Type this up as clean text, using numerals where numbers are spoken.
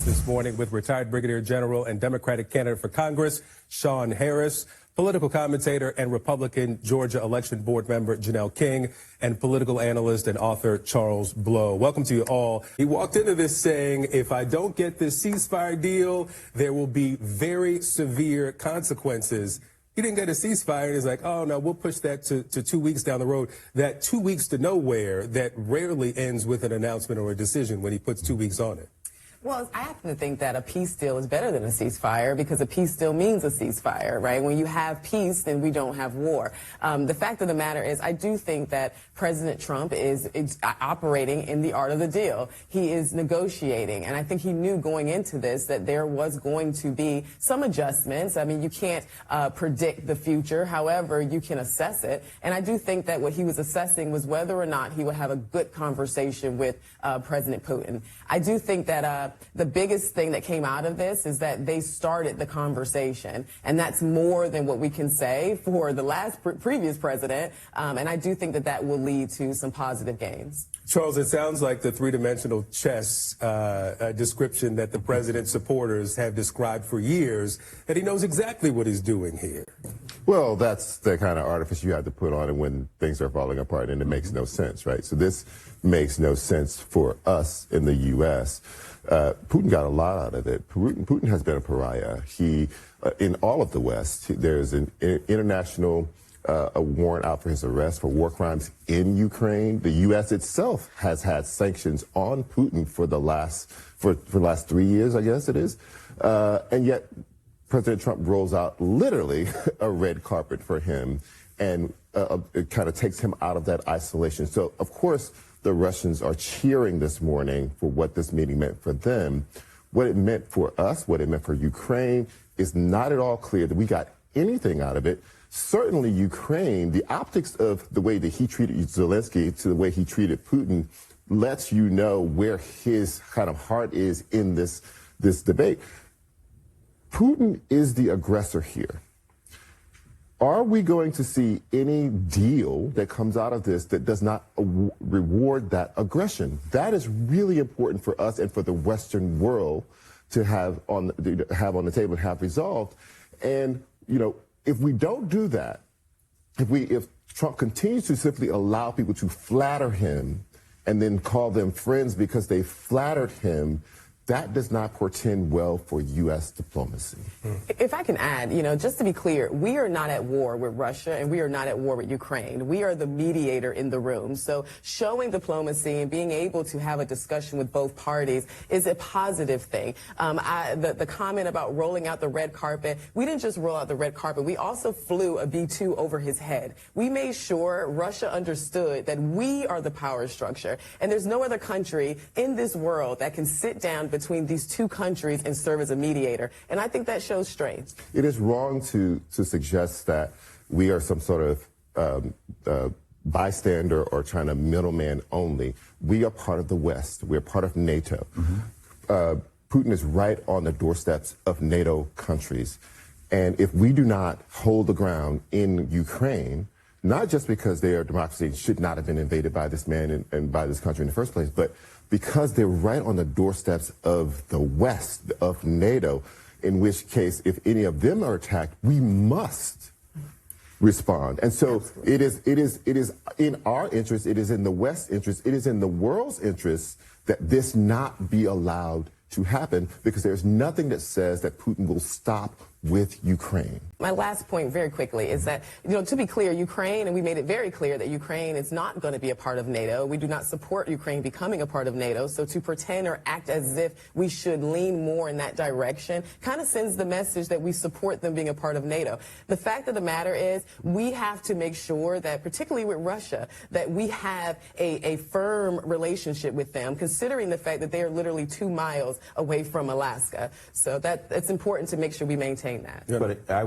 This morning with retired Brigadier General and Democratic candidate for Congress, Sean Harris, political commentator and Republican Georgia Election Board member Janelle King, and political analyst and author Charles Blow. Welcome to you all. He walked into this saying, if I don't get this ceasefire deal, there will be very severe consequences. He didn't get a ceasefire, and he's like, oh, no, we'll push that to 2 weeks down the road. That 2 weeks to nowhere that rarely ends with an announcement or a decision when he puts 2 weeks on it. Well, I happen to think that a peace deal is better than a ceasefire because a peace deal means a ceasefire, right? When you have peace, then we don't have war. The fact of the matter is, I do think that President Trump is operating in the art of the deal. He is negotiating, and I think he knew going into this that there was going to be some adjustments. I mean, you can't predict the future. However, you can assess it, and I do think that what he was assessing was whether or not he would have a good conversation with President Putin. I do think that the biggest thing that came out of this is that they started the conversation, and that's more than what we can say for the last previous president, and I do think that that will lead to some positive gains. Charles, it sounds like the three-dimensional chess description that the president's supporters have described for years, that he knows exactly what he's doing here. Well, that's the kind of artifice you have to put on it when things are falling apart, and it makes no sense, right? So this makes no sense for us in the U.S. Putin got a lot out of it. Putin has been a pariah. He, in all of the West, there's an international a warrant out for his arrest for war crimes in Ukraine. The U.S. itself has had sanctions on Putin for the last 3 years, I guess it is, and yet President Trump rolls out literally a red carpet for him, and it kind of takes him out of that isolation. So, of course, the Russians are cheering this morning for what this meeting meant for them. What it meant for us, what it meant for Ukraine, is not at all clear that we got anything out of it. Certainly Ukraine, the optics of the way that he treated Zelensky to the way he treated Putin lets you know where his kind of heart is in this debate. Putin is the aggressor here. Are we going to see any deal that comes out of this that does not reward that aggression? That is really important for us and for the Western world to have on the table and have resolved. And, you know, if we don't do that, if Trump continues to simply allow people to flatter him and then call them friends because they flattered him, that does not portend well for U.S. diplomacy. If I can add, you know, just to be clear, we are not at war with Russia and we are not at war with Ukraine. We are the mediator in the room. So showing diplomacy and being able to have a discussion with both parties is a positive thing. The comment about rolling out the red carpet, we didn't just roll out the red carpet. We also flew a B-2 over his head. We made sure Russia understood that we are the power structure and there's no other country in this world that can sit down between these two countries and serve as a mediator. And I think that shows strength. It is wrong to suggest that we are some sort of bystander or trying to middleman only. We are part of the West. We're part of NATO. Putin is right on the doorsteps of NATO countries. And if we do not hold the ground in Ukraine, not just because they are democracy and should not have been invaded by this man and by this country in the first place, but because they're right on the doorsteps of the West, of NATO, in which case, if any of them are attacked, we must respond. And so it is in our interest, it is in the West's interest, it is in the world's interest that this not be allowed to happen, because there's nothing that says that Putin will stop with Ukraine. My last point very quickly is that, you know, to be clear, Ukraine, and we made it very clear that Ukraine is not going to be a part of NATO. We do not support Ukraine becoming a part of NATO. So to pretend or act as if we should lean more in that direction kind of sends the message that we support them being a part of NATO. The fact of the matter is we have to make sure that, particularly with Russia, that we have a firm relationship with them, considering the fact that they are literally 2 miles away from Alaska. So it's important to make sure we maintain that. But